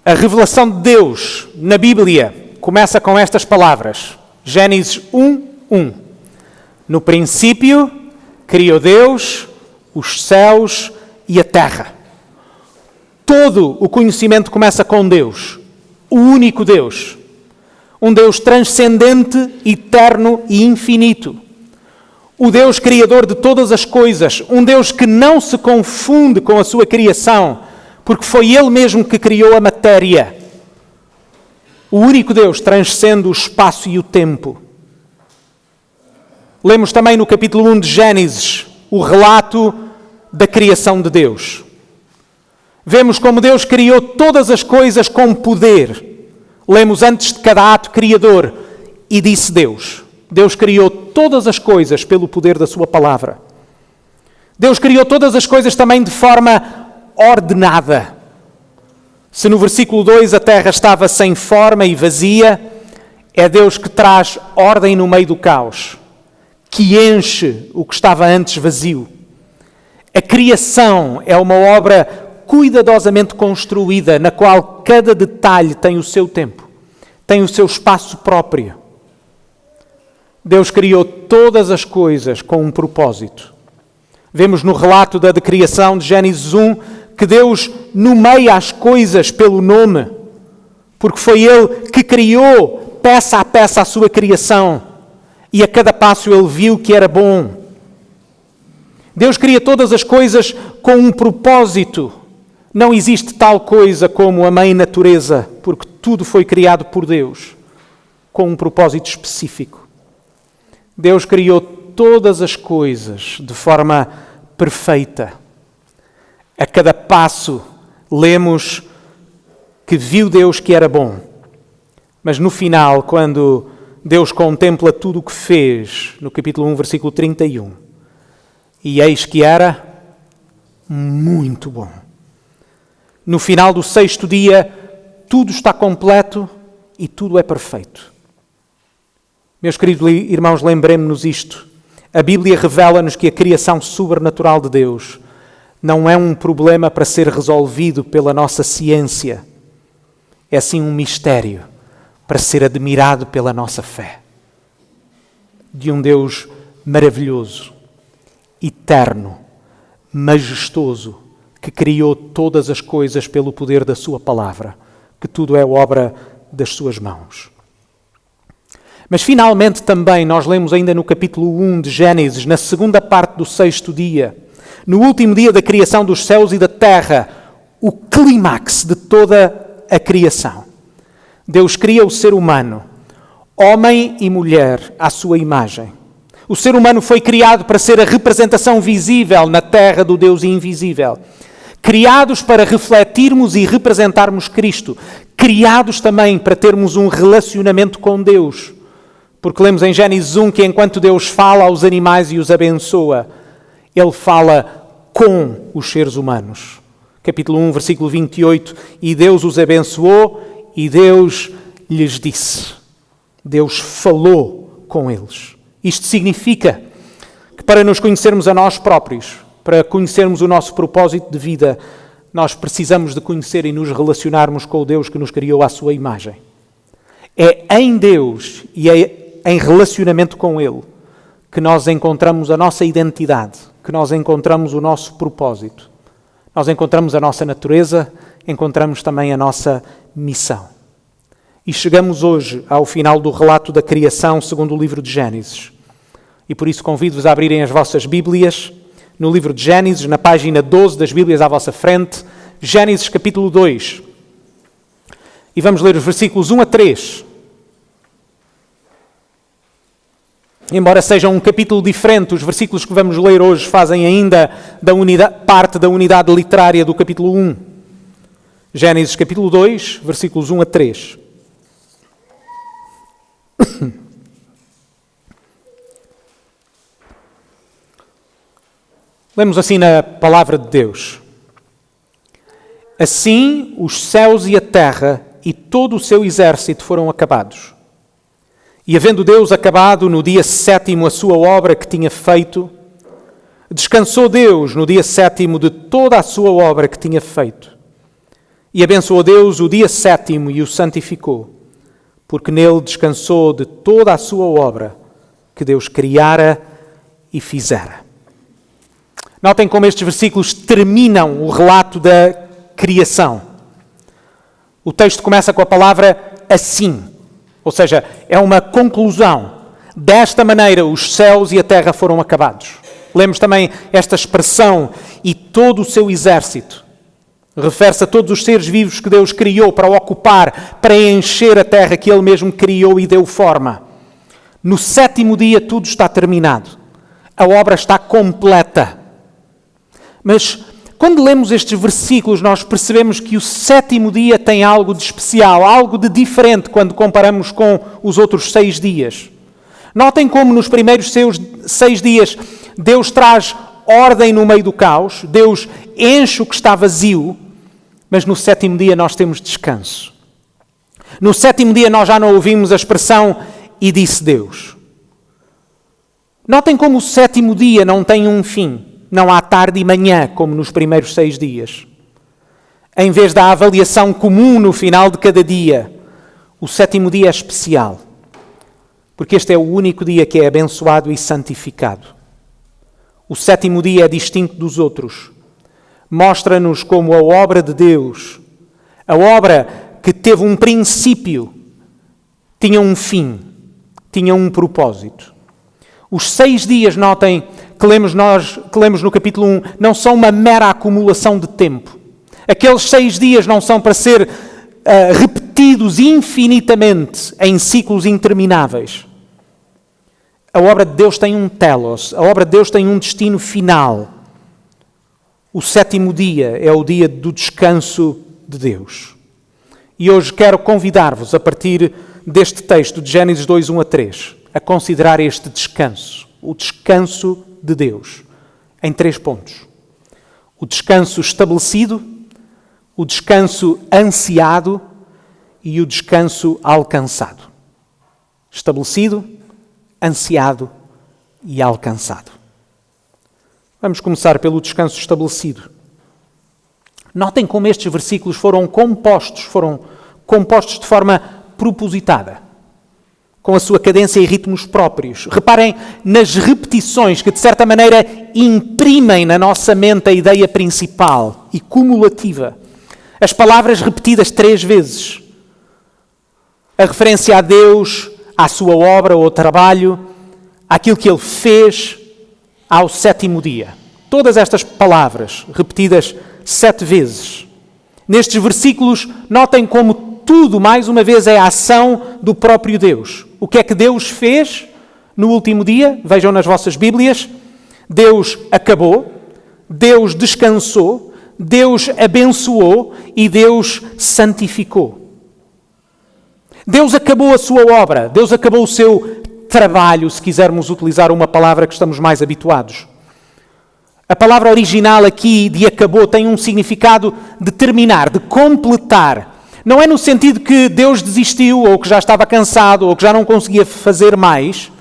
A revelação de Deus na Bíblia começa com estas palavras. Gênesis 1:1. No princípio, criou Deus os céus e a terra. Todo o conhecimento começa com Deus, o único Deus. Um Deus transcendente, eterno e infinito. O Deus criador de todas as coisas. Um Deus que não se confunde com a sua criação, porque foi Ele mesmo que criou a matéria. O único Deus transcende o espaço e o tempo. Lemos também no capítulo 1 de Gênesis o relato da criação de Deus. Vemos como Deus criou todas as coisas com poder. Lemos antes de cada ato criador, e disse Deus. Deus criou todas as coisas pelo poder da sua palavra. Deus criou todas as coisas também de forma ordenada. Se no versículo 2 a terra estava sem forma e vazia, é Deus que traz ordem no meio do caos, que enche o que estava antes vazio. A criação é uma obra cuidadosamente construída, na qual cada detalhe tem o seu tempo, tem o seu espaço próprio. Deus criou todas as coisas com um propósito. Vemos no relato da criação de Gênesis 1 que Deus nomeia as coisas pelo nome, porque foi Ele que criou peça a peça a sua criação, e a cada passo Ele viu que era bom. Deus cria todas as coisas com um propósito. Não existe tal coisa como a mãe natureza, porque tudo foi criado por Deus, com um propósito específico. Deus criou todas as coisas de forma perfeita. A cada passo lemos que viu Deus que era bom. Mas no final, quando Deus contempla tudo o que fez, no capítulo 1, versículo 31, e eis que era muito bom. No final do 6º dia, tudo está completo e tudo é perfeito. Meus queridos irmãos, lembremos-nos isto. A Bíblia revela-nos que a criação sobrenatural de Deus não é um problema para ser resolvido pela nossa ciência. É sim um mistério para ser admirado pela nossa fé. De um Deus maravilhoso, eterno, majestoso, que criou todas as coisas pelo poder da sua palavra, que tudo é obra das suas mãos. Mas finalmente também nós lemos ainda no capítulo 1 de Gênesis, na segunda parte do 6º dia, no último dia da criação dos céus e da terra, o clímax de toda a criação. Deus cria o ser humano, homem e mulher, à sua imagem. O ser humano foi criado para ser a representação visível na terra do Deus invisível. Criados para refletirmos e representarmos Cristo. Criados também para termos um relacionamento com Deus. Porque lemos em Gênesis 1 que enquanto Deus fala aos animais e os abençoa, Ele fala com os seres humanos. Capítulo 1, versículo 28. E Deus os abençoou e Deus lhes disse. Deus falou com eles. Isto significa que para nos conhecermos a nós próprios, para conhecermos o nosso propósito de vida, nós precisamos de conhecer e nos relacionarmos com o Deus que nos criou à sua imagem. É em Deus e é em relacionamento com Ele que nós encontramos a nossa identidade, que nós encontramos o nosso propósito. Nós encontramos a nossa natureza, encontramos também a nossa missão. E chegamos hoje ao final do relato da criação segundo o livro de Gênesis. E por isso convido-vos a abrirem as vossas Bíblias no livro de Gênesis, na página 12 das Bíblias à vossa frente, Gênesis capítulo 2. E vamos ler os versículos 1 a 3. Embora seja um capítulo diferente, os versículos que vamos ler hoje fazem ainda parte da unidade literária do capítulo 1. Gênesis capítulo 2, versículos 1 a 3. Lemos assim na palavra de Deus. Assim os céus e a terra e todo o seu exército foram acabados. E havendo Deus acabado no dia 7º a sua obra que tinha feito, descansou Deus no dia 7º de toda a sua obra que tinha feito. E abençoou Deus o dia sétimo e o santificou, porque nele descansou de toda a sua obra que Deus criara e fizera. Notem como estes versículos terminam o relato da criação. O texto começa com a palavra assim, ou seja, é uma conclusão. Desta maneira os céus e a terra foram acabados. Lemos também esta expressão, e todo o seu exército. Refere-se a todos os seres vivos que Deus criou para ocupar, para encher a terra que Ele mesmo criou e deu forma. No sétimo dia tudo está terminado. A obra está completa. Mas quando lemos estes versículos, nós percebemos que o sétimo dia tem algo de especial, algo de diferente quando comparamos com os outros 6 dias. Notem como nos primeiros 6 dias Deus traz ordem no meio do caos, Deus enche o que está vazio, mas no sétimo dia nós temos descanso. No sétimo dia nós já não ouvimos a expressão "e disse Deus". Notem como o sétimo dia não tem um fim. Não há tarde e manhã, como nos primeiros 6 dias. Em vez da avaliação comum no final de cada dia, o sétimo dia é especial. Porque este é o único dia que é abençoado e santificado. O sétimo dia é distinto dos outros. Mostra-nos como a obra de Deus, a obra que teve um princípio, tinha um fim, tinha um propósito. Os 6 dias, notem, que lemos no capítulo 1, não são uma mera acumulação de tempo. Aqueles 6 dias não são para ser repetidos infinitamente em ciclos intermináveis. A obra de Deus tem um telos, a obra de Deus tem um destino final. O sétimo dia é o dia do descanso de Deus. E hoje quero convidar-vos, a partir deste texto de Gênesis 2, 1 a 3, a considerar este descanso, o descanso de Deus, em 3 pontos. O descanso estabelecido, o descanso ansiado e o descanso alcançado. Estabelecido, ansiado e alcançado. Vamos começar pelo descanso estabelecido. Notem como estes versículos foram compostos de forma propositada, com a sua cadência e ritmos próprios. Reparem nas repetições que, de certa maneira, imprimem na nossa mente a ideia principal e cumulativa. As palavras repetidas 3 vezes. A referência a Deus, à sua obra ou trabalho, àquilo que Ele fez ao sétimo dia. Todas estas palavras repetidas 7 vezes. Nestes versículos, notem como tudo, mais uma vez, é a ação do próprio Deus. O que é que Deus fez no último dia? Vejam nas vossas Bíblias. Deus acabou, Deus descansou, Deus abençoou e Deus santificou. Deus acabou a sua obra, Deus acabou o seu trabalho, se quisermos utilizar uma palavra que estamos mais habituados. A palavra original aqui de acabou tem um significado de terminar, de completar. Não é no sentido que Deus desistiu, ou que já estava cansado, ou que já não conseguia fazer mais.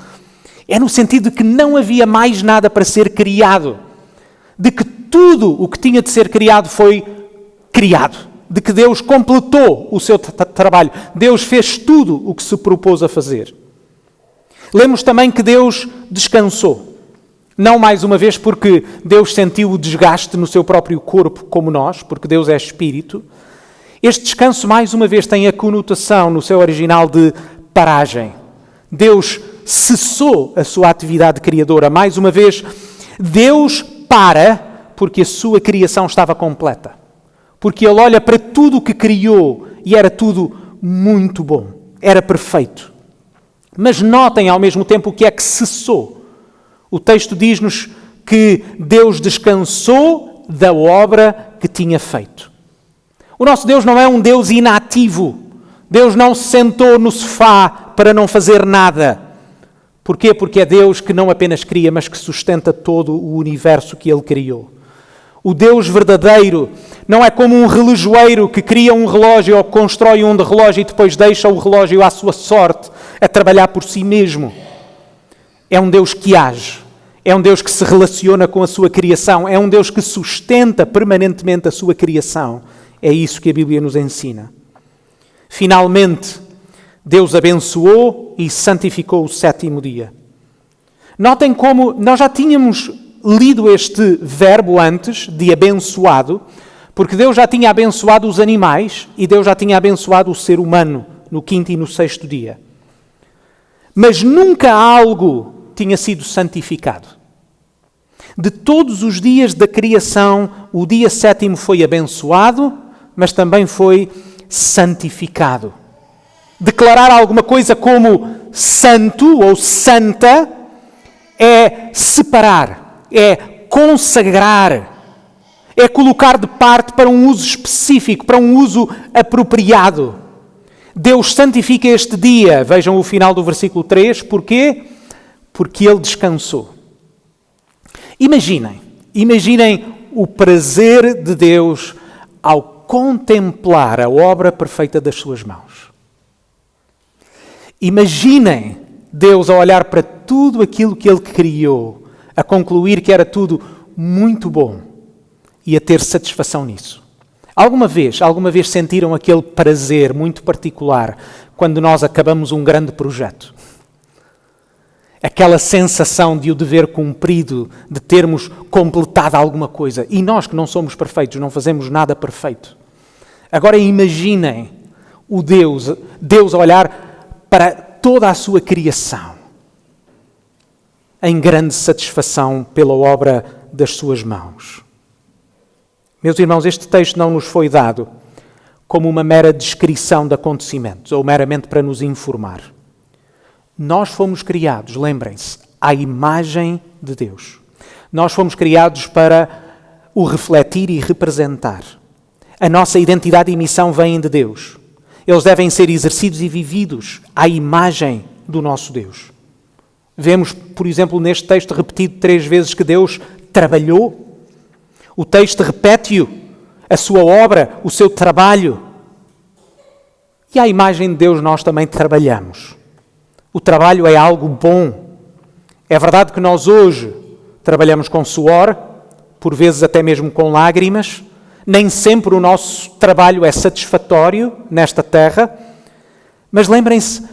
É no sentido de que não havia mais nada para ser criado. De que tudo o que tinha de ser criado foi criado. De que Deus completou o seu trabalho. Deus fez tudo o que se propôs a fazer. Lemos também que Deus descansou. Não mais uma vez porque Deus sentiu o desgaste no seu próprio corpo, como nós, porque Deus é espírito. Este descanso, mais uma vez, tem a conotação no seu original de paragem. Deus cessou a sua atividade criadora. Mais uma vez, Deus para porque a sua criação estava completa. Porque Ele olha para tudo o que criou e era tudo muito bom. Era perfeito. Mas notem ao mesmo tempo o que é que cessou. O texto diz-nos que Deus descansou da obra que tinha feito. O nosso Deus não é um Deus inativo. Deus não se sentou no sofá para não fazer nada. Porquê? Porque é Deus que não apenas cria, mas que sustenta todo o universo que Ele criou. O Deus verdadeiro não é como um relojoeiro que cria um relógio ou constrói um relógio e depois deixa o relógio à sua sorte, a trabalhar por si mesmo. É um Deus que age. É um Deus que se relaciona com a sua criação. É um Deus que sustenta permanentemente a sua criação. É isso que a Bíblia nos ensina. Finalmente, Deus abençoou e santificou o sétimo dia. Notem como nós já tínhamos lido este verbo antes, de abençoado, porque Deus já tinha abençoado os animais e Deus já tinha abençoado o ser humano no quinto e no sexto dia. Mas nunca algo tinha sido santificado. De todos os dias da criação, o dia sétimo foi abençoado, mas também foi santificado. Declarar alguma coisa como santo ou santa é separar, é consagrar, é colocar de parte para um uso específico, para um uso apropriado. Deus santifica este dia, vejam o final do versículo 3, porquê? Porque Ele descansou. Imaginem o prazer de Deus ao contemplar a obra perfeita das suas mãos. Imaginem Deus a olhar para tudo aquilo que Ele criou, a concluir que era tudo muito bom e a ter satisfação nisso. Alguma vez sentiram aquele prazer muito particular quando nós acabamos um grande projeto? Aquela sensação de o dever cumprido, de termos completado alguma coisa. E nós que não somos perfeitos, não fazemos nada perfeito. Agora imaginem o Deus a olhar para toda a sua criação, em grande satisfação pela obra das suas mãos. Meus irmãos, este texto não nos foi dado como uma mera descrição de acontecimentos, ou meramente para nos informar. Nós fomos criados, lembrem-se, à imagem de Deus. Nós fomos criados para o refletir e representar. A nossa identidade e missão vêm de Deus. Eles devem ser exercidos e vividos à imagem do nosso Deus. Vemos, por exemplo, neste texto repetido 3 vezes que Deus trabalhou. O texto repete-o, a sua obra, o seu trabalho. E à imagem de Deus nós também trabalhamos. O trabalho é algo bom. É verdade que nós hoje trabalhamos com suor, por vezes até mesmo com lágrimas. Nem sempre o nosso trabalho é satisfatório nesta terra. Mas lembrem-se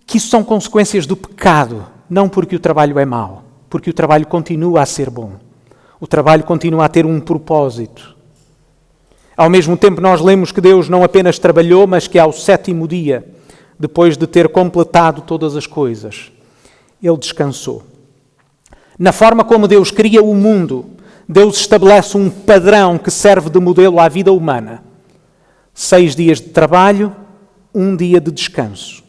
que isso são consequências do pecado, não porque o trabalho é mau, porque o trabalho continua a ser bom. O trabalho continua a ter um propósito. Ao mesmo tempo, nós lemos que Deus não apenas trabalhou, mas que ao sétimo dia, depois de ter completado todas as coisas, Ele descansou. Na forma como Deus cria o mundo, Deus estabelece um padrão que serve de modelo à vida humana. 6 dias de trabalho, 1 dia de descanso.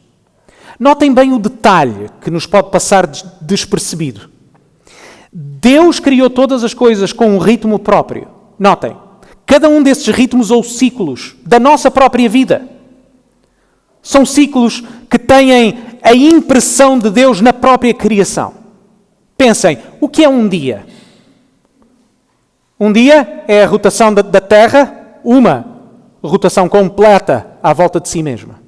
Notem bem o detalhe que nos pode passar despercebido. Deus criou todas as coisas com um ritmo próprio. Notem, cada um desses ritmos ou ciclos da nossa própria vida são ciclos que têm a impressão de Deus na própria criação. Pensem, o que é um dia? Um dia é a rotação da Terra, uma rotação completa à volta de si mesma.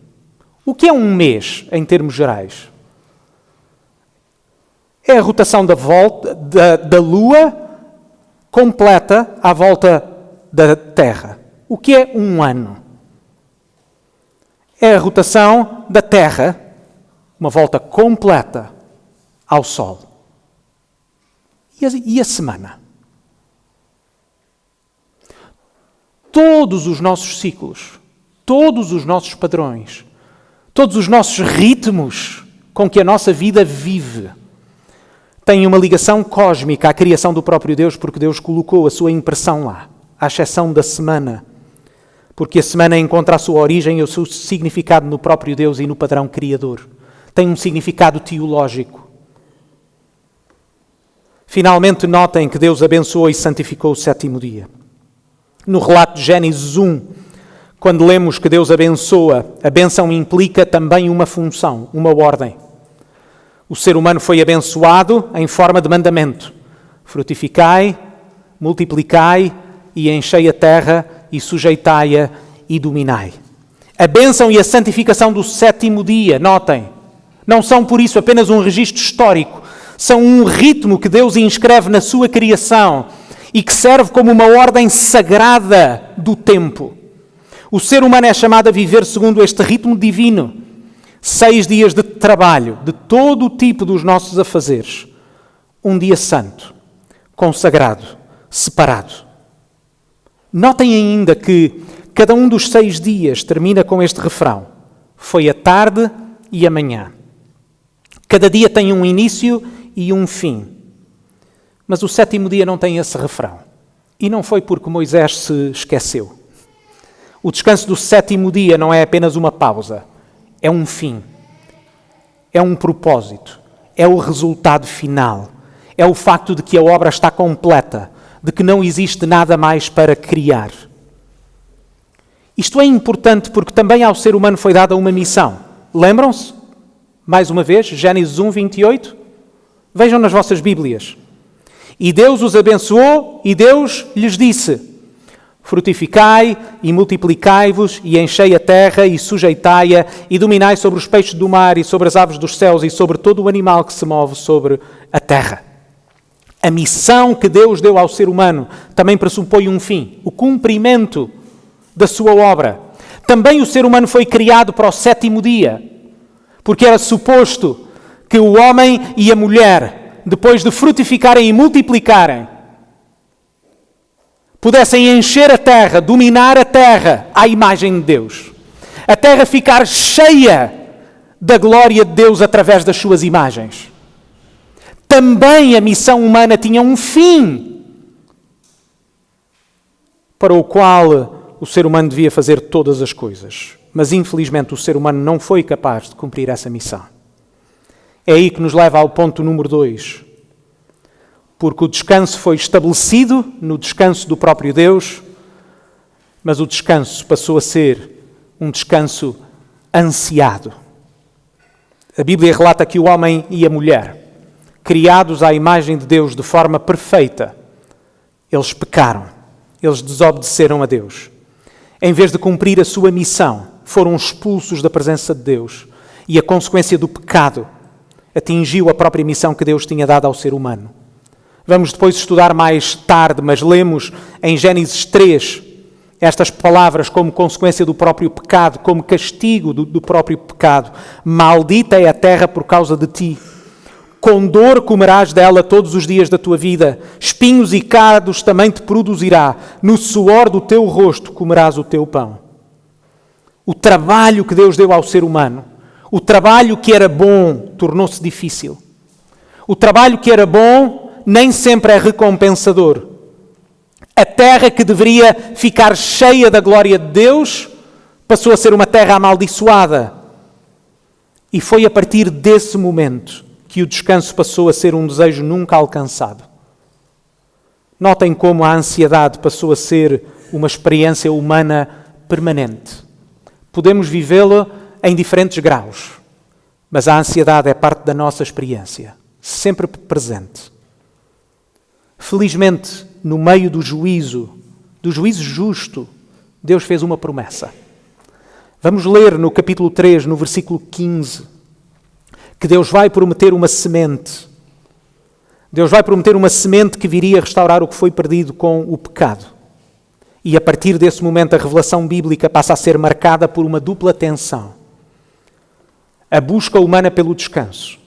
O que é um mês, em termos gerais? É a rotação da Lua completa à volta da Terra. O que é um ano? É a rotação da Terra, uma volta completa ao Sol. E a semana? Todos os nossos ciclos, todos os nossos padrões, todos os nossos ritmos com que a nossa vida vive, têm uma ligação cósmica à criação do próprio Deus, porque Deus colocou a sua impressão lá, à exceção da semana, porque a semana encontra a sua origem e o seu significado no próprio Deus e no padrão criador. Tem um significado teológico. Finalmente, notem que Deus abençoou e santificou o sétimo dia. No relato de Gênesis 1, quando lemos que Deus abençoa, a bênção implica também uma função, uma ordem. O ser humano foi abençoado em forma de mandamento. Frutificai, multiplicai e enchei a terra e sujeitai-a e dominai. A bênção e a santificação do sétimo dia, notem, não são por isso apenas um registro histórico, são um ritmo que Deus inscreve na sua criação e que serve como uma ordem sagrada do tempo. O ser humano é chamado a viver segundo este ritmo divino. 6 dias de trabalho, de todo o tipo dos nossos afazeres. Um dia santo, consagrado, separado. Notem ainda que cada um dos 6 dias termina com este refrão. Foi a tarde e a manhã. Cada dia tem um início e um fim. Mas o 7º dia não tem esse refrão. E não foi porque Moisés se esqueceu. O descanso do 7º dia não é apenas uma pausa. É um fim. É um propósito. É o resultado final. É o facto de que a obra está completa. De que não existe nada mais para criar. Isto é importante porque também ao ser humano foi dada uma missão. Lembram-se? Mais uma vez, Gênesis 1, 28. Vejam nas vossas Bíblias. E Deus os abençoou e Deus lhes disse: frutificai e multiplicai-vos e enchei a terra e sujeitai-a e dominai sobre os peixes do mar e sobre as aves dos céus e sobre todo o animal que se move sobre a terra. A missão que Deus deu ao ser humano também pressupõe um fim, o cumprimento da sua obra. Também o ser humano foi criado para o 7º dia, porque era suposto que o homem e a mulher, depois de frutificarem e multiplicarem, pudessem encher a terra, dominar a terra à imagem de Deus. A terra ficar cheia da glória de Deus através das suas imagens. Também a missão humana tinha um fim, para o qual o ser humano devia fazer todas as coisas. Mas infelizmente o ser humano não foi capaz de cumprir essa missão. É aí que nos leva ao ponto número 2. Porque o descanso foi estabelecido no descanso do próprio Deus, mas o descanso passou a ser um descanso ansiado. A Bíblia relata que o homem e a mulher, criados à imagem de Deus de forma perfeita, eles pecaram, eles desobedeceram a Deus. Em vez de cumprir a sua missão, foram expulsos da presença de Deus. E a consequência do pecado atingiu a própria missão que Deus tinha dado ao ser humano. Vamos depois estudar mais tarde, mas lemos em Gênesis 3 estas palavras como consequência do próprio pecado, como castigo do próprio pecado. Maldita é a terra por causa de ti. Com dor comerás dela todos os dias da tua vida. Espinhos e cardos também te produzirá. No suor do teu rosto comerás o teu pão. O trabalho que Deus deu ao ser humano, o trabalho que era bom, tornou-se difícil. O trabalho que era bom nem sempre é recompensador. A terra que deveria ficar cheia da glória de Deus passou a ser uma terra amaldiçoada. E foi a partir desse momento que o descanso passou a ser um desejo nunca alcançado. Notem como a ansiedade passou a ser uma experiência humana permanente. Podemos vivê-la em diferentes graus, mas a ansiedade é parte da nossa experiência, sempre presente. Felizmente, no meio do juízo justo, Deus fez uma promessa. Vamos ler no capítulo 3, no versículo 15, que Deus vai prometer uma semente. Deus vai prometer uma semente que viria restaurar o que foi perdido com o pecado. E a partir desse momento a revelação bíblica passa a ser marcada por uma dupla tensão. A busca humana pelo descanso.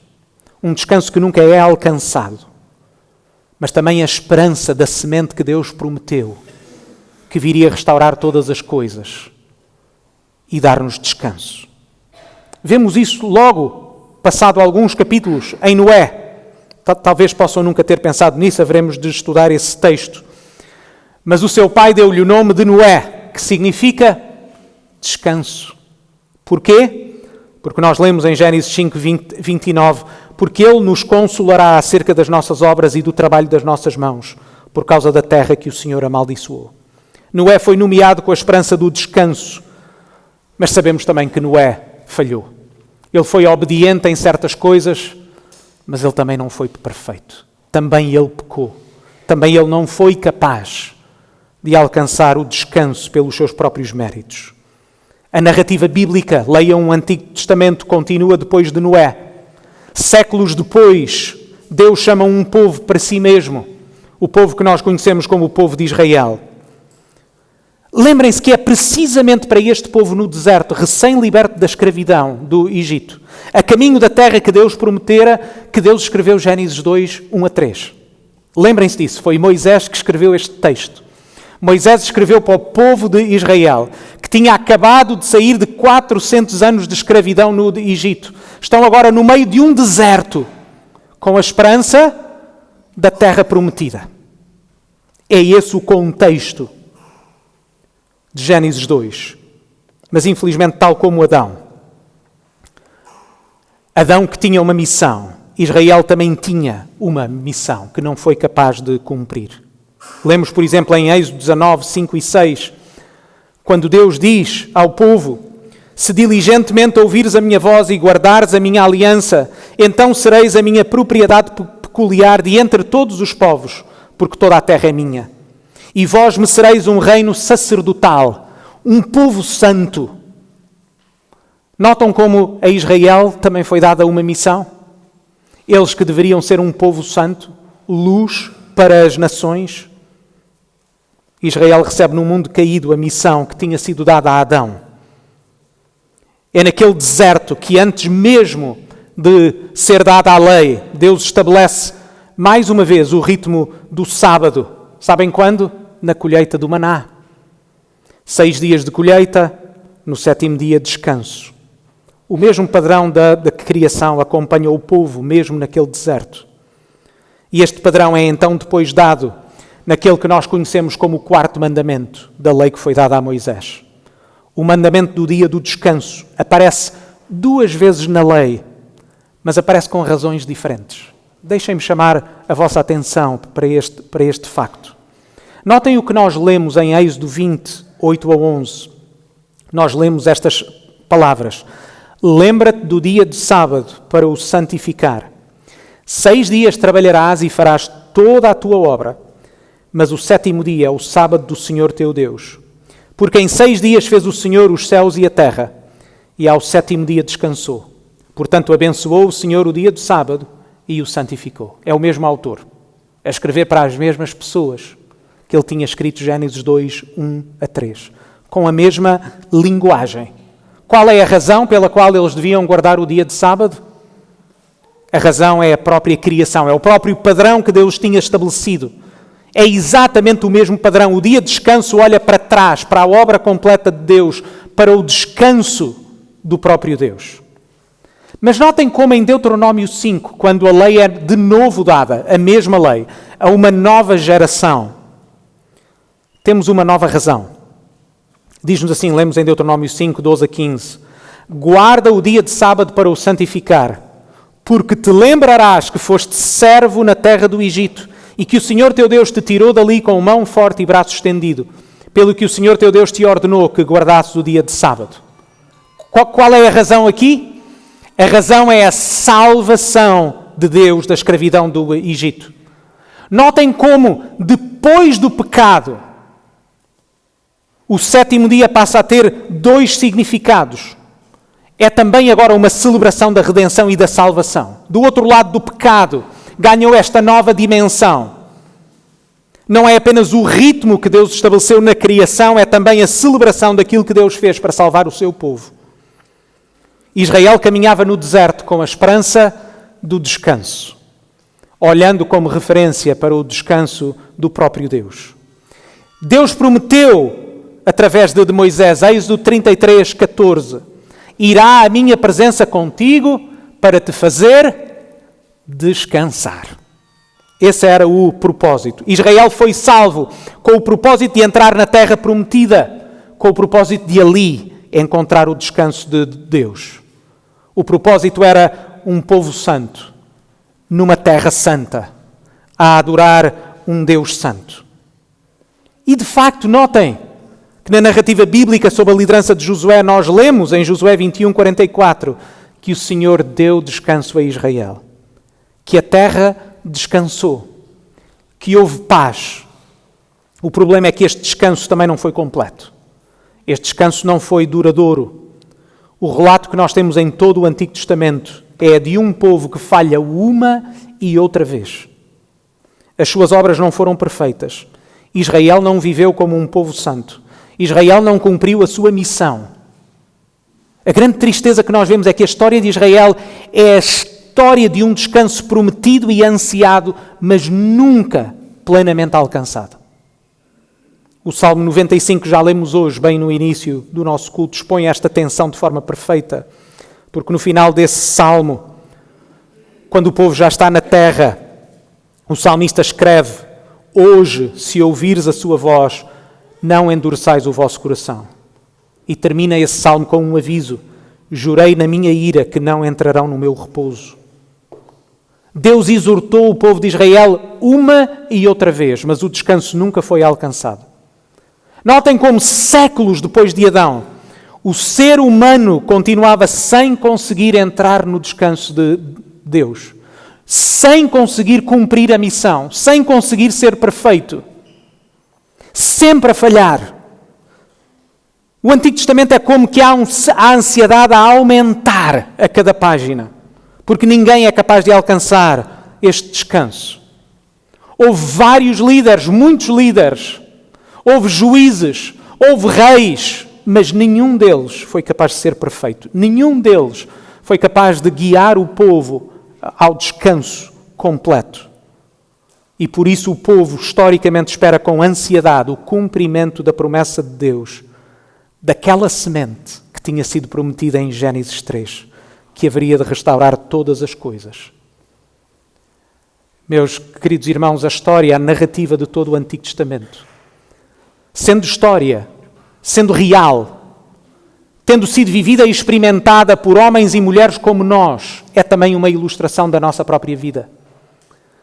Um descanso que nunca é alcançado. Mas também a esperança da semente que Deus prometeu, que viria restaurar todas as coisas e dar-nos descanso. Vemos isso logo, passado alguns capítulos, em Noé. Talvez possam nunca ter pensado nisso, haveremos de estudar esse texto. Mas o seu pai deu-lhe o nome de Noé, que significa descanso. Porquê? Porque nós lemos em Gênesis 5, 29, porque Ele nos consolará acerca das nossas obras e do trabalho das nossas mãos, por causa da terra que o Senhor amaldiçoou. Noé foi nomeado com a esperança do descanso, mas sabemos também que Noé falhou. Ele foi obediente em certas coisas, mas ele também não foi perfeito. Também ele pecou. Também ele não foi capaz de alcançar o descanso pelos seus próprios méritos. A narrativa bíblica, leiam o Antigo Testamento, continua depois de Noé. Séculos depois, Deus chama um povo para si mesmo, o povo que nós conhecemos como o povo de Israel. Lembrem-se que é precisamente para este povo no deserto, recém-liberto da escravidão do Egito, a caminho da terra que Deus prometera, que Deus escreveu Gênesis 2, 1 a 3. Lembrem-se disso, foi Moisés que escreveu este texto. Moisés escreveu para o povo de Israel, que tinha acabado de sair de 400 anos de escravidão no Egito. Estão agora no meio de um deserto, com a esperança da terra prometida. É esse o contexto de Gênesis 2. Mas infelizmente, tal como Adão que tinha uma missão, Israel também tinha uma missão que não foi capaz de cumprir. Lemos, por exemplo, em Êxodo 19, 5 e 6, quando Deus diz ao povo: se diligentemente ouvires a minha voz e guardares a minha aliança, então sereis a minha propriedade peculiar de entre todos os povos, porque toda a terra é minha. E vós me sereis um reino sacerdotal, um povo santo. Notam como a Israel também foi dada uma missão? Eles que deveriam ser um povo santo, luz para as nações. Israel recebe no mundo caído a missão que tinha sido dada a Adão. É naquele deserto que antes mesmo de ser dada a lei, Deus estabelece mais uma vez o ritmo do sábado. Sabem quando? Na colheita do maná. 6 dias de colheita, no 7º dia descanso. O mesmo padrão da criação acompanha o povo mesmo naquele deserto. E este padrão é então depois dado naquele que nós conhecemos como o 4º mandamento da lei que foi dada a Moisés. O mandamento do dia do descanso aparece 2 vezes na lei, mas aparece com razões diferentes. Deixem-me chamar a vossa atenção para este facto. Notem o que nós lemos em Êxodo 20, 8 a 11. Nós lemos estas palavras: lembra-te do dia de sábado para o santificar. 6 dias trabalharás e farás toda a tua obra, mas o 7º dia é o sábado do Senhor teu Deus. Porque em 6 dias fez o Senhor os céus e a terra, e ao 7º dia descansou. Portanto, abençoou o Senhor o dia do sábado e o santificou. É o mesmo autor, a escrever para as mesmas pessoas que ele tinha escrito Gênesis 2, 1 a 3, com a mesma linguagem. Qual é a razão pela qual eles deviam guardar o dia de sábado? A razão é a própria criação, é o próprio padrão que Deus tinha estabelecido. É exatamente o mesmo padrão. O dia de descanso olha para trás, para a obra completa de Deus, para o descanso do próprio Deus. Mas notem como em Deuteronômio 5, quando a lei é de novo dada, a mesma lei, a uma nova geração, temos uma nova razão. Diz-nos assim, lemos em Deuteronômio 5, 12 a 15, guarda o dia de sábado para o santificar, porque te lembrarás que foste servo na terra do Egito, e que o Senhor teu Deus te tirou dali com mão forte e braço estendido, pelo que o Senhor teu Deus te ordenou que guardasses o dia de sábado. Qual é a razão aqui? A razão é a salvação de Deus da escravidão do Egito. Notem como, depois do pecado, o 7º dia passa a ter 2 significados. É também agora uma celebração da redenção e da salvação. Do outro lado do pecado, ganhou esta nova dimensão. Não é apenas o ritmo que Deus estabeleceu na criação, é também a celebração daquilo que Deus fez para salvar o seu povo. Israel caminhava no deserto com a esperança do descanso, olhando como referência para o descanso do próprio Deus. Deus prometeu, através de Moisés, Êxodo 33, 14, irá a minha presença contigo para te fazer descansar. Esse era o propósito. Israel foi salvo com o propósito de entrar na terra prometida, com o propósito de ali encontrar o descanso de Deus. O propósito era um povo santo, numa terra santa, a adorar um Deus santo. E de facto, notem que na narrativa bíblica sob a liderança de Josué, nós lemos em Josué 21, 44, que o Senhor deu descanso a Israel, que a terra descansou, que houve paz. O problema é que este descanso também não foi completo. Este descanso não foi duradouro. O relato que nós temos em todo o Antigo Testamento é de um povo que falha uma e outra vez. As suas obras não foram perfeitas. Israel não viveu como um povo santo. Israel não cumpriu a sua missão. A grande tristeza que nós vemos é que a história de Israel é a história de um descanso prometido e ansiado, mas nunca plenamente alcançado. O Salmo 95, já lemos hoje, bem no início do nosso culto, expõe esta tensão de forma perfeita, porque no final desse Salmo, quando o povo já está na terra, o salmista escreve: hoje, se ouvires a sua voz, não endureçais o vosso coração. E termina esse salmo com um aviso: jurei na minha ira que não entrarão no meu repouso. Deus exortou o povo de Israel uma e outra vez, mas o descanso nunca foi alcançado. Notem como séculos depois de Adão, o ser humano continuava sem conseguir entrar no descanso de Deus, sem conseguir cumprir a missão, sem conseguir ser perfeito, sempre a falhar. O Antigo Testamento é como que há a ansiedade a aumentar a cada página, porque ninguém é capaz de alcançar este descanso. Houve vários líderes, muitos líderes, houve juízes, houve reis, mas nenhum deles foi capaz de ser perfeito. Nenhum deles foi capaz de guiar o povo ao descanso completo. E por isso o povo historicamente espera com ansiedade o cumprimento da promessa de Deus, daquela semente que tinha sido prometida em Gênesis 3, que haveria de restaurar todas as coisas. Meus queridos irmãos, a história, a narrativa de todo o Antigo Testamento, sendo história, sendo real, tendo sido vivida e experimentada por homens e mulheres como nós, é também uma ilustração da nossa própria vida.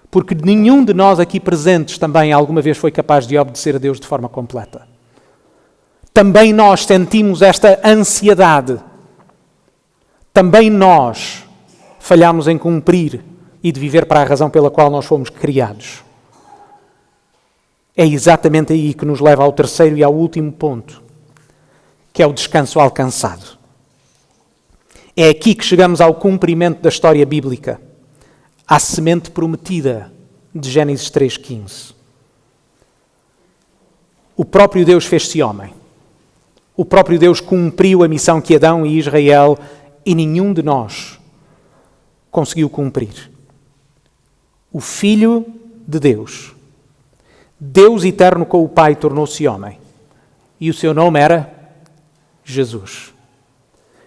Porque nenhum de nós aqui presentes também alguma vez foi capaz de obedecer a Deus de forma completa. Também nós sentimos esta ansiedade. Também nós falhamos em cumprir e de viver para a razão pela qual nós fomos criados. É exatamente aí que nos leva ao terceiro e ao último ponto, que é o descanso alcançado. É aqui que chegamos ao cumprimento da história bíblica, à semente prometida de Gênesis 3,15. O próprio Deus fez-se homem. O próprio Deus cumpriu a missão que Adão e Israel e nenhum de nós conseguiu cumprir. O Filho de Deus, Deus eterno com o Pai, tornou-se homem. E o seu nome era Jesus.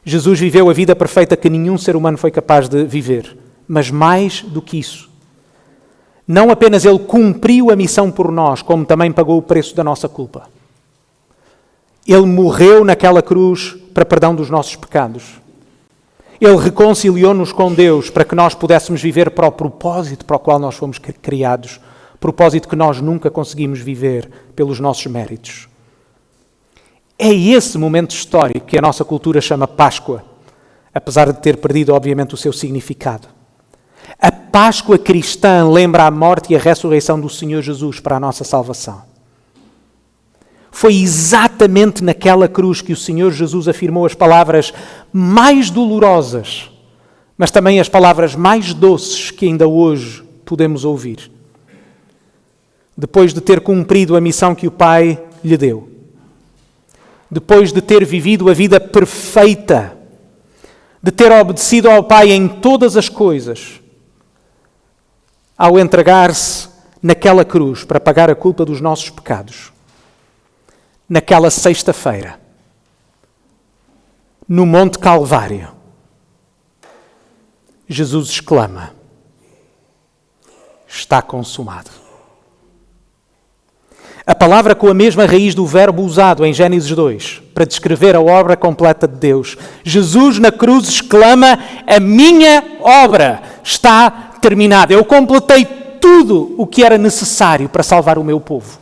Jesus viveu a vida perfeita que nenhum ser humano foi capaz de viver. Mas mais do que isso, não apenas Ele cumpriu a missão por nós, como também pagou o preço da nossa culpa. Ele morreu naquela cruz para perdão dos nossos pecados. Ele reconciliou-nos com Deus para que nós pudéssemos viver para o propósito para o qual nós fomos criados, propósito que nós nunca conseguimos viver pelos nossos méritos. É esse momento histórico que a nossa cultura chama Páscoa, apesar de ter perdido, obviamente, o seu significado. A Páscoa cristã lembra a morte e a ressurreição do Senhor Jesus para a nossa salvação. Foi exatamente naquela cruz que o Senhor Jesus afirmou as palavras mais dolorosas, mas também as palavras mais doces que ainda hoje podemos ouvir. Depois de ter cumprido a missão que o Pai lhe deu, depois de ter vivido a vida perfeita, de ter obedecido ao Pai em todas as coisas, ao entregar-se naquela cruz para pagar a culpa dos nossos pecados, naquela sexta-feira, no Monte Calvário, Jesus exclama: está consumado. A palavra com a mesma raiz do verbo usado em Gênesis 2 para descrever a obra completa de Deus. Jesus na cruz exclama: a minha obra está terminada. Eu completei tudo o que era necessário para salvar o meu povo.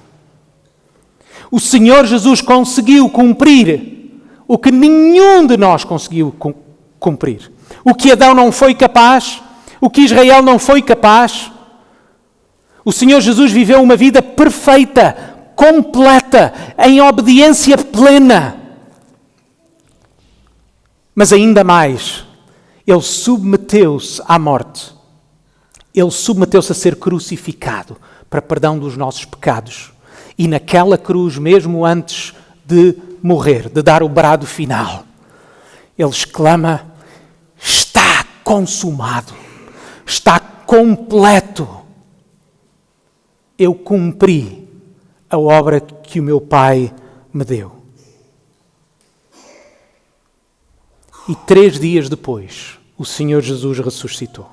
O Senhor Jesus conseguiu cumprir o que nenhum de nós conseguiu cumprir. O que Adão não foi capaz, o que Israel não foi capaz. O Senhor Jesus viveu uma vida perfeita, completa, em obediência plena. Mas ainda mais, Ele submeteu-se à morte. Ele submeteu-se a ser crucificado para perdão dos nossos pecados. E naquela cruz, mesmo antes de morrer, de dar o brado final. Ele exclama: está consumado, está completo. Eu cumpri a obra que o meu Pai me deu. E 3 dias depois, o Senhor Jesus ressuscitou.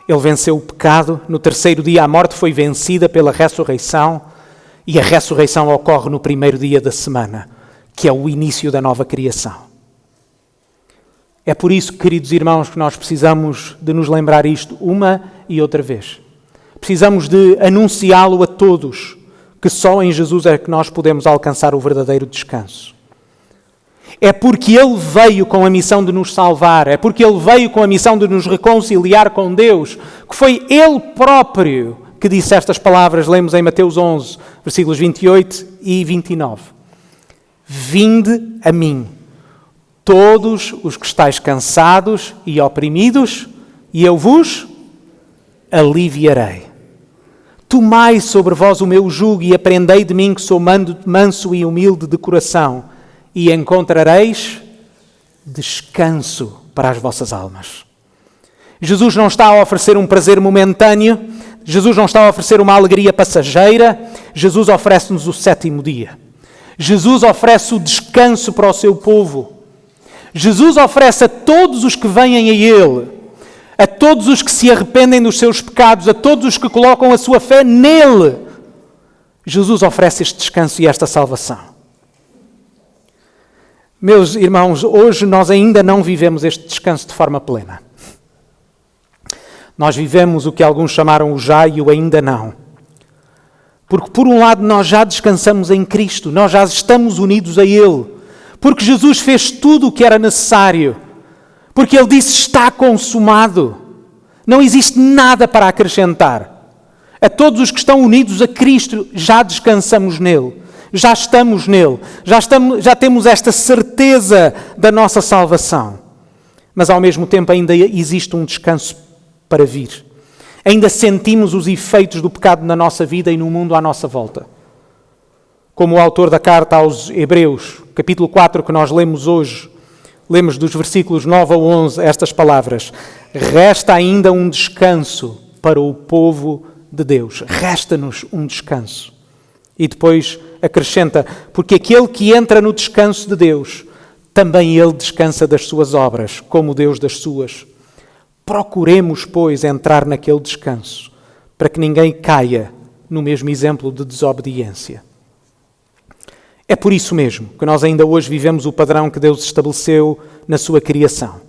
Ele venceu o pecado. No 3º dia, a morte foi vencida pela ressurreição. E a ressurreição ocorre no 1º dia da semana, que é o início da nova criação. É por isso, queridos irmãos, que nós precisamos de nos lembrar isto uma e outra vez. Precisamos de anunciá-lo a todos, que só em Jesus é que nós podemos alcançar o verdadeiro descanso. É porque Ele veio com a missão de nos salvar, é porque Ele veio com a missão de nos reconciliar com Deus, que foi Ele próprio que disse estas palavras. Lemos em Mateus 11, versículos 28 e 29. Vinde a mim, todos os que estáis cansados e oprimidos, e eu vos aliviarei. Tomai sobre vós o meu jugo e aprendei de mim, que sou manso e humilde de coração, e encontrareis descanso para as vossas almas. Jesus não está a oferecer um prazer momentâneo, Jesus não está a oferecer uma alegria passageira, Jesus oferece-nos o 7º dia. Jesus oferece o descanso para o seu povo. Jesus oferece a todos os que vêm a Ele, a todos os que se arrependem dos seus pecados, a todos os que colocam a sua fé nele. Jesus oferece este descanso e esta salvação. Meus irmãos, hoje nós ainda não vivemos este descanso de forma plena. Nós vivemos o que alguns chamaram o já e o ainda não. Porque, por um lado, nós já descansamos em Cristo, nós já estamos unidos a Ele. Porque Jesus fez tudo o que era necessário. Porque Ele disse: está consumado. Não existe nada para acrescentar. A todos os que estão unidos a Cristo, já descansamos nele. Já estamos nele. Já temos esta certeza da nossa salvação. Mas, ao mesmo tempo, ainda existe um descanso para vir. Ainda sentimos os efeitos do pecado na nossa vida e no mundo à nossa volta. Como o autor da carta aos Hebreus, capítulo 4, que nós lemos hoje, lemos dos versículos 9 a 11 estas palavras: resta ainda um descanso para o povo de Deus. Resta-nos um descanso. E depois acrescenta: porque aquele que entra no descanso de Deus, também ele descansa das suas obras, como Deus das suas. Procuremos, pois, entrar naquele descanso, para que ninguém caia no mesmo exemplo de desobediência. É por isso mesmo que nós ainda hoje vivemos o padrão que Deus estabeleceu na sua criação.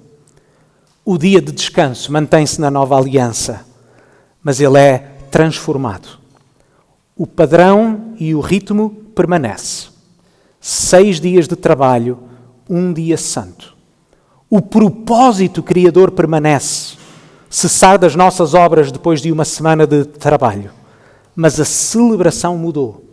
O dia de descanso mantém-se na nova aliança, mas ele é transformado. O padrão e o ritmo permanece. 6 dias de trabalho, 1 dia santo. O propósito criador permanece. Cessar das nossas obras depois de uma semana de trabalho. Mas a celebração mudou.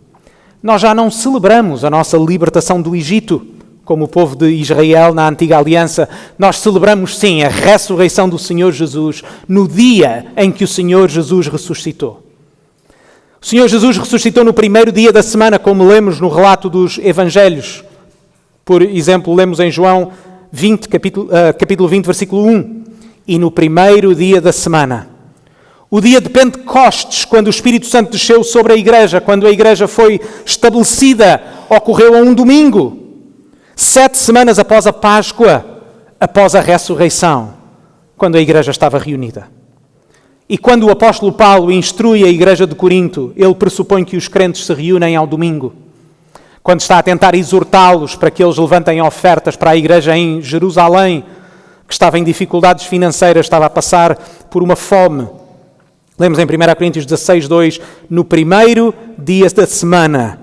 Nós já não celebramos a nossa libertação do Egito, como o povo de Israel na antiga aliança. Nós celebramos, sim, a ressurreição do Senhor Jesus no dia em que o Senhor Jesus ressuscitou. O Senhor Jesus ressuscitou no 1º dia da semana, como lemos no relato dos Evangelhos. Por exemplo, lemos em João 20, capítulo 20, versículo 1. E no 1º dia da semana, o dia de Pentecostes, quando o Espírito Santo desceu sobre a igreja, quando a igreja foi estabelecida, ocorreu a um domingo. 7 semanas após a Páscoa, após a ressurreição, quando a igreja estava reunida. E quando o apóstolo Paulo instrui a igreja de Corinto, ele pressupõe que os crentes se reúnem ao domingo. Quando está a tentar exortá-los para que eles levantem ofertas para a igreja em Jerusalém, que estava em dificuldades financeiras, estava a passar por uma fome. Lemos em 1 Coríntios 16, 2, no 1º dia da semana,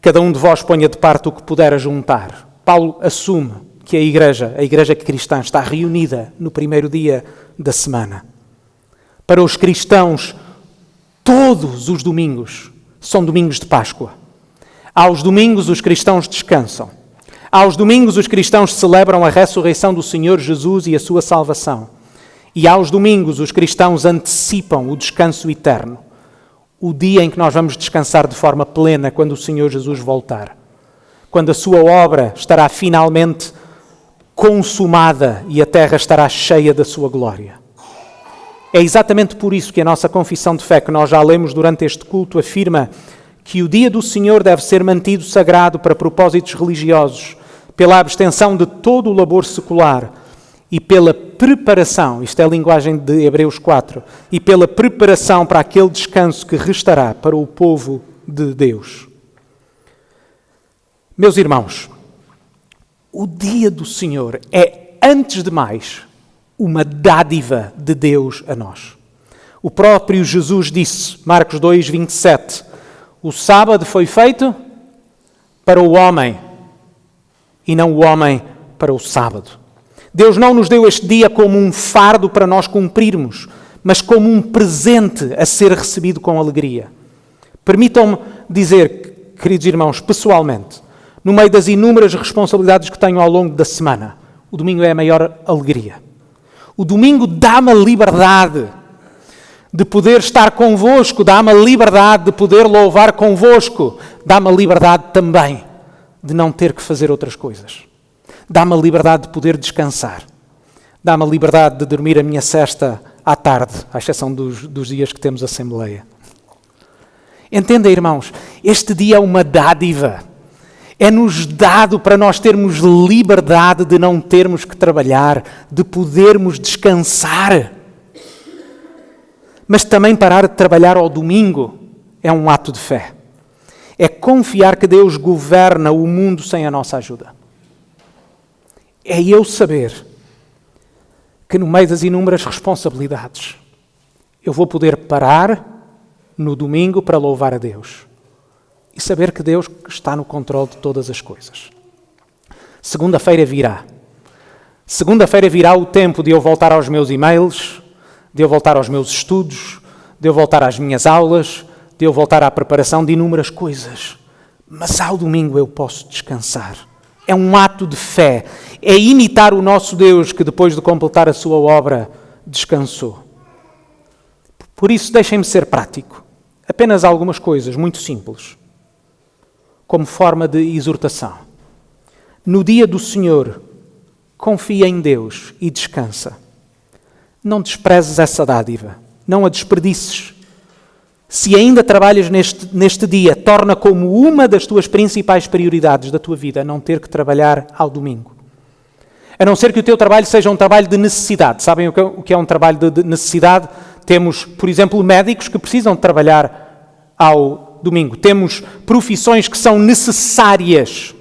cada um de vós ponha de parte o que puder juntar. Paulo assume que a igreja cristã, está reunida no 1º dia da semana. Para os cristãos, todos os domingos são domingos de Páscoa. Aos domingos os cristãos descansam. Aos domingos os cristãos celebram a ressurreição do Senhor Jesus e a sua salvação. E aos domingos os cristãos antecipam o descanso eterno. O dia em que nós vamos descansar de forma plena quando o Senhor Jesus voltar. quando a sua obra estará finalmente consumada e a terra estará cheia da sua glória. É exatamente por isso que a nossa confissão de fé, que nós já lemos durante este culto, afirma que o dia do Senhor deve ser mantido sagrado para propósitos religiosos, pela abstenção de todo o labor secular e pela preparação, isto é a linguagem de Hebreus 4, e pela preparação para aquele descanso que restará para o povo de Deus. Meus irmãos, o dia do Senhor é, antes de mais, uma dádiva de Deus a nós. O próprio Jesus disse, Marcos 2, 27, o sábado foi feito para o homem e não o homem para o sábado. Deus não nos deu este dia como um fardo para nós cumprirmos, mas como um presente a ser recebido com alegria. Permitam-me dizer, queridos irmãos, pessoalmente, no meio das inúmeras responsabilidades que tenho ao longo da semana, o domingo é a maior alegria. O domingo dá-me a liberdade de poder estar convosco, dá-me a liberdade de poder louvar convosco, dá-me a liberdade também de não ter que fazer outras coisas. Dá-me a liberdade de poder descansar. Dá-me a liberdade de dormir a minha sesta à tarde, à exceção dos dias que temos Assembleia. Entenda, irmãos, este dia é uma dádiva. É-nos dado para nós termos liberdade de não termos que trabalhar, de podermos descansar. Mas também parar de trabalhar ao domingo é um ato de fé. É confiar que Deus governa o mundo sem a nossa ajuda. É eu saber que no meio das inúmeras responsabilidades eu vou poder parar no domingo para louvar a Deus. E saber que Deus está no controle de todas as coisas. Segunda-feira virá. Segunda-feira virá o tempo de eu voltar aos meus e-mails, de eu voltar aos meus estudos, de eu voltar às minhas aulas, de eu voltar à preparação de inúmeras coisas. Mas ao domingo eu posso descansar. É um ato de fé. É imitar o nosso Deus que depois de completar a sua obra, descansou. Por isso, deixem-me ser prático. Apenas algumas coisas muito simples. Como forma de exortação. No dia do Senhor, confia em Deus e descansa. Não desprezes essa dádiva, não a desperdices. Se ainda trabalhas neste dia, torna como uma das tuas principais prioridades da tua vida não ter que trabalhar ao domingo. A não ser que o teu trabalho seja um trabalho de necessidade. Sabem o que é um trabalho de necessidade? Temos, por exemplo, médicos que precisam de trabalhar ao domingo. Temos profissões que são necessárias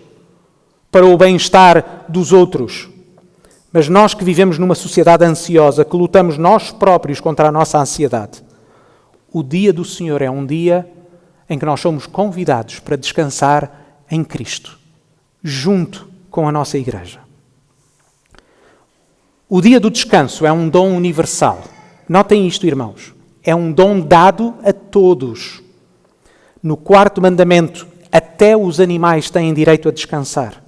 para o bem-estar dos outros. Mas nós que vivemos numa sociedade ansiosa, que lutamos nós próprios contra a nossa ansiedade, o dia do Senhor é um dia em que nós somos convidados para descansar em Cristo, junto com a nossa igreja. O dia do descanso é um dom universal. Notem isto, irmãos. É um dom dado a todos. No quarto mandamento, até os animais têm direito a descansar.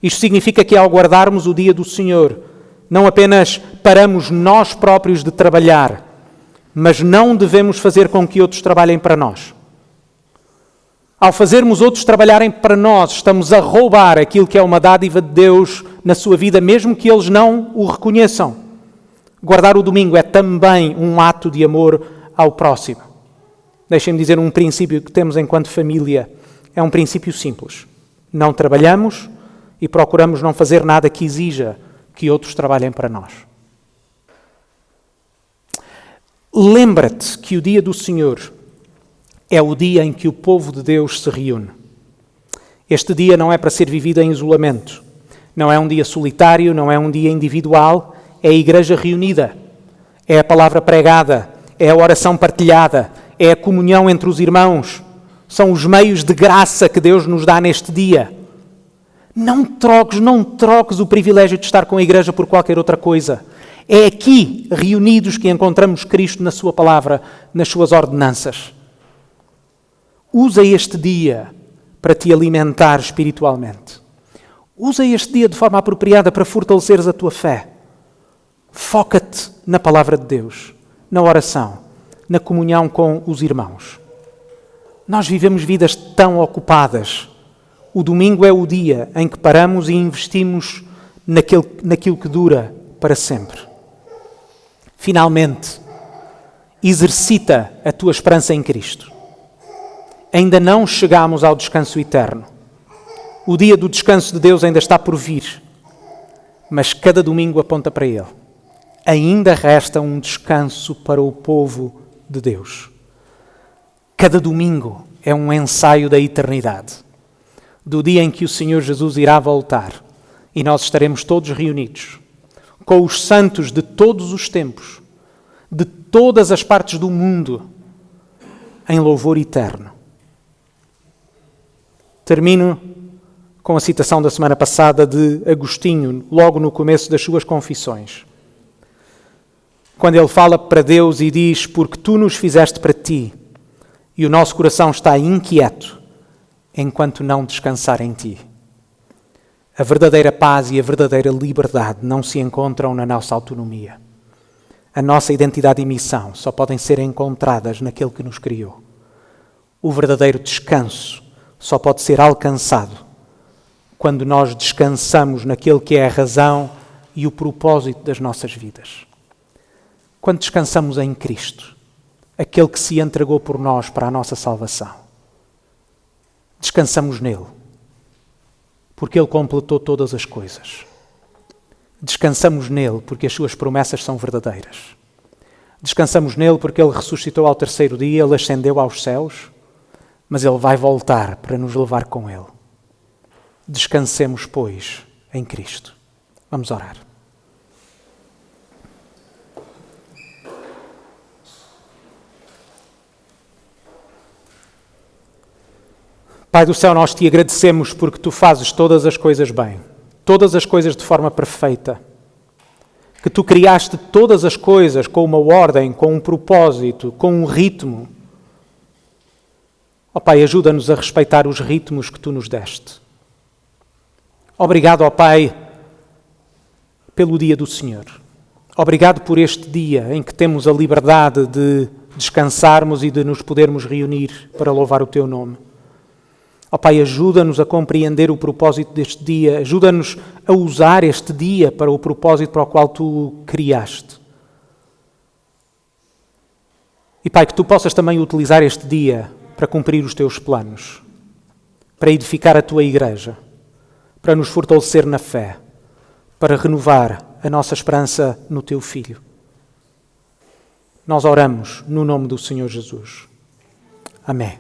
Isto significa que ao guardarmos o dia do Senhor, não apenas paramos nós próprios de trabalhar, mas não devemos fazer com que outros trabalhem para nós. Ao fazermos outros trabalharem para nós, estamos a roubar aquilo que é uma dádiva de Deus na sua vida, mesmo que eles não o reconheçam. Guardar o domingo é também um ato de amor ao próximo. Deixem-me dizer um princípio que temos enquanto família. É um princípio simples. Não trabalhamos e procuramos não fazer nada que exija que outros trabalhem para nós. Lembra-te que o dia do Senhor é o dia em que o povo de Deus se reúne. Este dia não é para ser vivido em isolamento. Não é um dia solitário, não é um dia individual. É a igreja reunida. É a palavra pregada. É a oração partilhada. É a comunhão entre os irmãos. São os meios de graça que Deus nos dá neste dia. Não troques o privilégio de estar com a igreja por qualquer outra coisa. É aqui, reunidos, que encontramos Cristo na sua palavra, nas suas ordenanças. Usa este dia para te alimentar espiritualmente. Usa este dia de forma apropriada para fortaleceres a tua fé. Foca-te na palavra de Deus, na oração, na comunhão com os irmãos. Nós vivemos vidas tão ocupadas. O domingo é o dia em que paramos e investimos naquilo que dura para sempre. Finalmente, exercita a tua esperança em Cristo. Ainda não chegamos ao descanso eterno. O dia do descanso de Deus ainda está por vir, mas cada domingo aponta para Ele. Ainda resta um descanso para o povo de Deus. Cada domingo é um ensaio da eternidade, do dia em que o Senhor Jesus irá voltar e nós estaremos todos reunidos, com os santos de todos os tempos, de todas as partes do mundo, em louvor eterno. Termino com a citação da semana passada de Agostinho, logo no começo das suas confissões. Quando ele fala para Deus e diz: porque tu nos fizeste para ti, e o nosso coração está inquieto, enquanto não descansar em ti. A verdadeira paz e a verdadeira liberdade não se encontram na nossa autonomia. A nossa identidade e missão só podem ser encontradas naquele que nos criou. O verdadeiro descanso só pode ser alcançado quando nós descansamos naquele que é a razão e o propósito das nossas vidas. Quando descansamos em Cristo, aquele que se entregou por nós para a nossa salvação. Descansamos nele, porque ele completou todas as coisas. Descansamos nele, porque as suas promessas são verdadeiras. Descansamos nele, porque ele ressuscitou ao terceiro dia, ele ascendeu aos céus, mas ele vai voltar para nos levar com ele. Descansemos, pois, em Cristo. Vamos orar. Pai do céu, nós te agradecemos porque tu fazes todas as coisas bem, todas as coisas de forma perfeita, que tu criaste todas as coisas com uma ordem, com um propósito, com um ritmo. Ó Pai, ajuda-nos a respeitar os ritmos que tu nos deste. Obrigado, ó Pai, pelo dia do Senhor. Obrigado por este dia em que temos a liberdade de descansarmos e de nos podermos reunir para louvar o teu nome. Ó Pai, ajuda-nos a compreender o propósito deste dia, ajuda-nos a usar este dia para o propósito para o qual tu o criaste. E Pai, que tu possas também utilizar este dia para cumprir os teus planos, para edificar a tua igreja, para nos fortalecer na fé, para renovar a nossa esperança no teu Filho. Nós oramos no nome do Senhor Jesus. Amém.